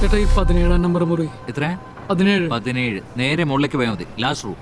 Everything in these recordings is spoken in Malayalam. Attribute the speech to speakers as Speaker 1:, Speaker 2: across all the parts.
Speaker 1: ചേട്ടാ ഈ 17 നമ്പർ മുറി.
Speaker 2: എത്ര?
Speaker 1: 17.
Speaker 2: നേരെ മുകളിലേക്ക് പോയാൽ മതി, ലാസ്റ്റ് റൂം.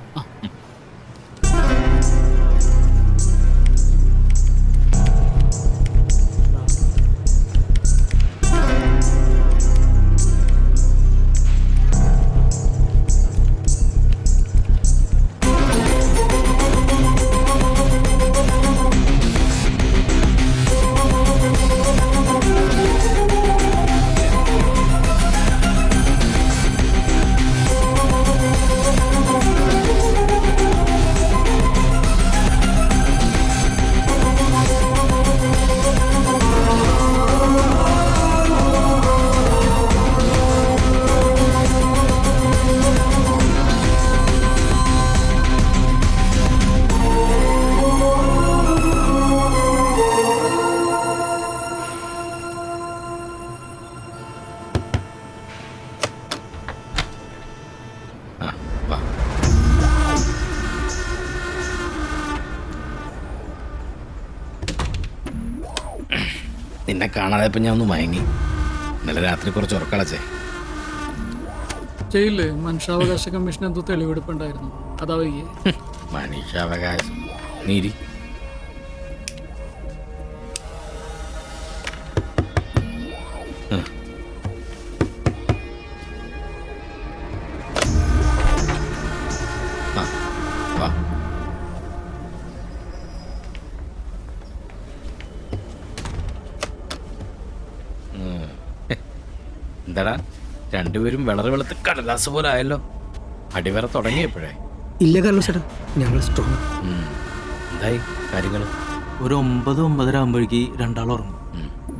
Speaker 3: നിന്നെ കാണാതെ ഇപ്പം ഞാൻ ഒന്ന് മയങ്ങി. ഇന്നലെ രാത്രി കുറച്ച് ഉറക്കളച്ചേ.
Speaker 1: ചെയ്യില്ലേ, മനുഷ്യാവകാശ കമ്മീഷൻ എന്തോ തെളിവെടുപ്പുണ്ടായിരുന്നു, അതാ വയ്യേ.
Speaker 3: മനുഷ്യാവകാശം നീരി എന്താടാ രണ്ടുപേരും വിളറ് വെളുത്ത് കടലാസ് പോലെ ആയല്ലോ. അടിവര തുടങ്ങിയപ്പോഴേ.
Speaker 4: ഇല്ല കാർലോസ് ചേട്ടാ, ഞങ്ങൾ സ്ട്രോങ്.
Speaker 3: എന്തായി കാര്യങ്ങൾ?
Speaker 5: ഒരു 9-9:30 ആകുമ്പോഴേക്ക് രണ്ടാളും ഉറങ്ങും.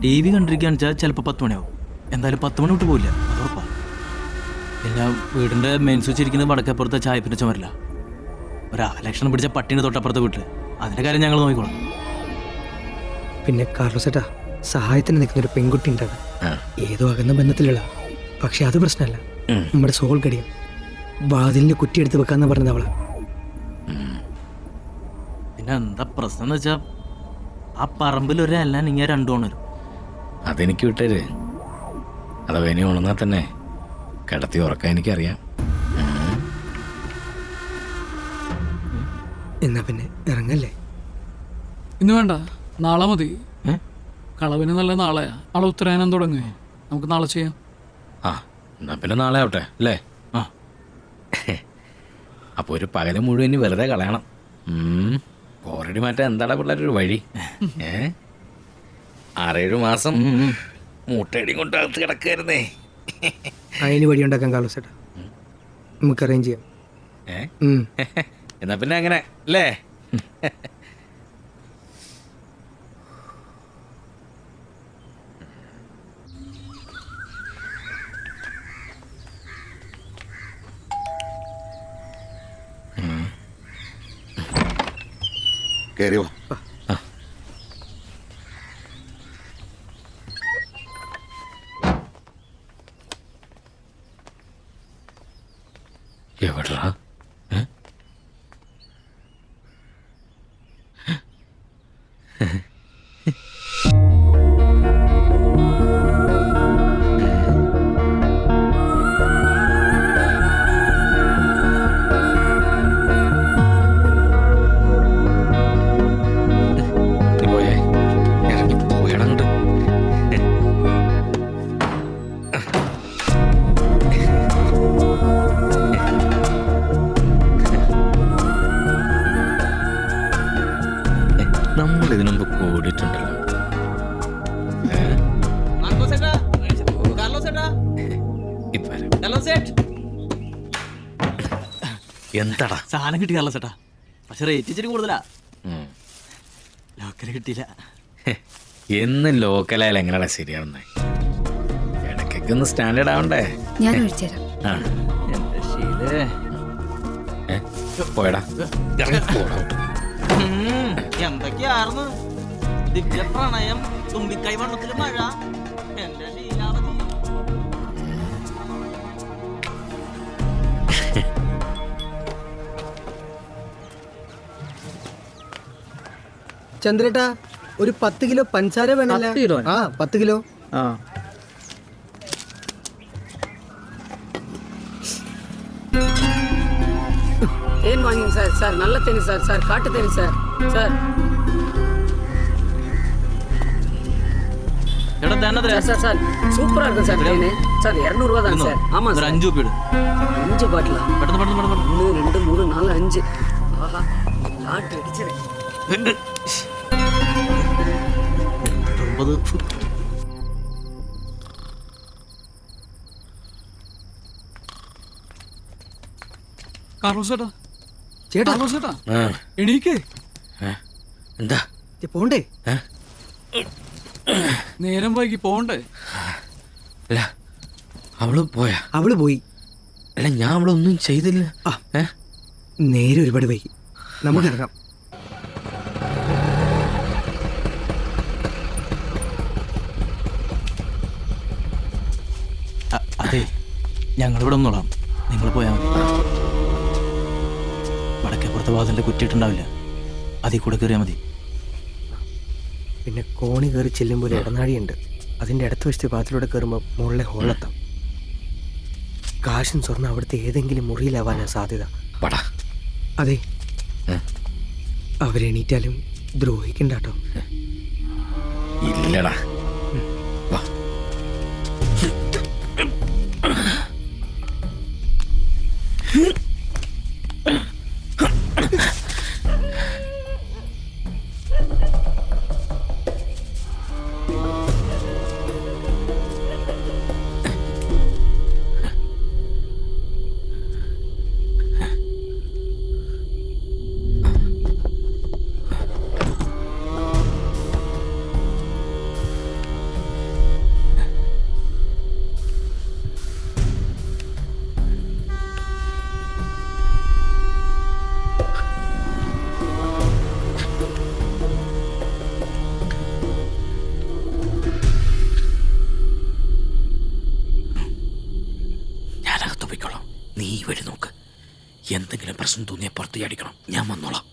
Speaker 5: ടി വി കണ്ടിരിക്കുകയാണെന്ന് വെച്ചാൽ ചിലപ്പോൾ 10 മണിയാവും. എന്തായാലും 10 മണി വിട്ട് പോയില്ല, അത് ഉറപ്പാണ്. പിന്നെ വീടിൻ്റെ മെയിൻ സ്വിച്ച് ഇരിക്കുന്നത് വടക്കപ്പുറത്തെ ചായപ്പിൻ്റെ ചുമരില്ല. ഒരു ലക്ഷണം പിടിച്ച പട്ടീനെ തൊട്ടപ്പുറത്തെ വീട്ടിൽ. അതിൻ്റെ കാര്യം ഞങ്ങൾ നോക്കിക്കോളാം.
Speaker 4: പിന്നെ കാർലോസ് ചേട്ടാ, സഹായത്തിന് നിൽക്കുന്നൊരു പെൺകുട്ടി ഉണ്ടാവും. ഏതോ അകന്ന ബന്ധത്തിലുള്ള, പക്ഷെ അത് പ്രശ്നമല്ല. നമ്മുടെ സോൾ കടിയും വാതിലിന് കുറ്റിയെടുത്ത് വെക്കാന്ന് പറഞ്ഞത് അവളാ.
Speaker 5: പിന്നെ എന്താ പ്രശ്നം എന്ന് വെച്ചാൽ ആ പറമ്പിൽ ഒരല്ല ഇങ്ങനെ 2 ഉണരും.
Speaker 3: അതെനിക്ക് വിട്ടേര്. അഥവാ ഇനി ഉണർന്നാൽ തന്നെ കിടത്തി ഉറക്കാൻ എനിക്കറിയാം.
Speaker 4: എന്നാ പിന്നെ ഇറങ്ങല്ലേ?
Speaker 1: ഇന്ന് വേണ്ട, നാളെ മതി. കളവിന് നല്ല നാളെയാ. നാളെ ഉത്തരായനം തുടങ്ങുകയെ, നമുക്ക് നാളെ ചെയ്യാം.
Speaker 3: ആ എന്നാ പിന്നെ നാളെ ആവട്ടെ അല്ലേ?
Speaker 5: ആ
Speaker 3: അപ്പോൾ ഒരു പകല് മുഴുവൻ ഇനി വെറുതെ കളയണം. ഓൾറെഡി മാറ്റാൻ എന്താടാ പിള്ളേരൊരു വഴി. 6-7 മാസം മൂട്ടയടി കൊണ്ട് അകത്ത് കിടക്കായിരുന്നേ.
Speaker 4: അതിന് വഴി ഉണ്ടാക്കാൻ കാർലോസ് ചേട്ടാ, നമുക്ക് അറേഞ്ച് ചെയ്യാം.
Speaker 3: എന്നാ പിന്നെ അങ്ങനെ അല്ലേ?
Speaker 6: കയറിയോ?
Speaker 3: എവിടാ? നമ്മൾ ഇതിനു മുമ്പ് കൂടിയിട്ടുണ്ടല്ലോ. എന്താടാ
Speaker 5: സാധനം കിട്ടി കാർലോസ് ചേട്ടാ, പക്ഷെ റേറ്റ് ഇച്ചിരി കൂടുതലാ. ലോക്കൽ കിട്ടിയില്ല.
Speaker 3: എന്നും ലോക്കലായാലും എങ്ങനെയാ ശരിയാവുന്നേ? ഇടയ്ക്കൊക്കെ ഒന്ന് സ്റ്റാൻഡേർഡ് ആവണ്ടേ?
Speaker 7: ഞാൻ ഒഴിച്ചുതരാം.
Speaker 5: എന്റെ ശീലേ.
Speaker 3: പോയടാ
Speaker 5: എന്തൊക്കെയായിരുന്നു ദിവ്യ പ്രണയം, തുമ്പിക്കൈ വണ്ണത്തില് മഴ, എന്റെ ശീലാവധി.
Speaker 4: ചന്ദ്രേട്ടാ, ഒരു 10 കിലോ പഞ്ചസാര വേണമല്ലോ. 10 കിലോ.
Speaker 6: சார் நல்ல தேனி சார் சார் காட்டு தேனி சார் சார்
Speaker 5: എടാ തന്നെ
Speaker 6: சார் சார் சார் சூப்பரா இருக்கும் சார் தேனி சார் 200 ரூபா தான் சார் ஆமா
Speaker 5: ഒരു
Speaker 6: சார்
Speaker 5: 5 രൂപ ഇട്
Speaker 6: 5 பாட்டிலா
Speaker 5: പെട്ടെന്ന് പെട്ടെന്ന് പെട്ടെന്ന്
Speaker 6: 1 2 3 4 5 ஆஹா காட்டு அடிச்சறேன்
Speaker 5: 90.
Speaker 1: കാർലോസ് ചേട്ടാ
Speaker 4: ചേട്ടാ
Speaker 1: കാർലോസ് ചേട്ടാ
Speaker 3: ആ
Speaker 1: എണീക്കേ
Speaker 3: എന്താ
Speaker 4: പോണ്ടേ?
Speaker 1: നേരം വൈകി പോണ്ടേ?
Speaker 3: അല്ല അവള് പോയാ?
Speaker 4: അവള് പോയി.
Speaker 3: അല്ല ഞാൻ അവളൊന്നും ചെയ്തില്ല.
Speaker 4: നേരെ ഒരുപാട് വൈകി. നമുക്ക് ഇറങ്ങാം.
Speaker 5: അതെ ഞങ്ങളിവിടെ ഒന്നോളാം, നിങ്ങൾ പോയാൽ മതി. വടക്കേപ്പുറത്തെ വാതിലിൻ്റെ കുറ്റിയിട്ടുണ്ടാവില്ല, അതിൽ കൂടെ കയറിയാൽ മതി.
Speaker 4: പിന്നെ കോണി കയറി ചെല്ലുമ്പോൾ ഒരു ഇടനാഴിയുണ്ട്. അതിൻ്റെ അടുത്ത വശത്തെ വാതിലൂടെ കയറുമ്പോൾ മുകളിലെ ഹോളിലെത്താം. കാശും സ്വർണ്ണം അവിടുത്തെ ഏതെങ്കിലും മുറിയിലാവാനാ സാധ്യത.
Speaker 3: പടാ
Speaker 4: അതെ, അവരെണീറ്റാലും ദ്രോഹിക്കണ്ടാട്ടോ.
Speaker 3: ഇല്ലടാ. വാ. ഞാനകത്ത് പോയിക്കോളാം, നീ വഴി നോക്ക്. എന്തെങ്കിലും പ്രശ്നം തോന്നിയാൽ പുറത്ത് ചാടിക്കണം, ഞാൻ വന്നോളാം.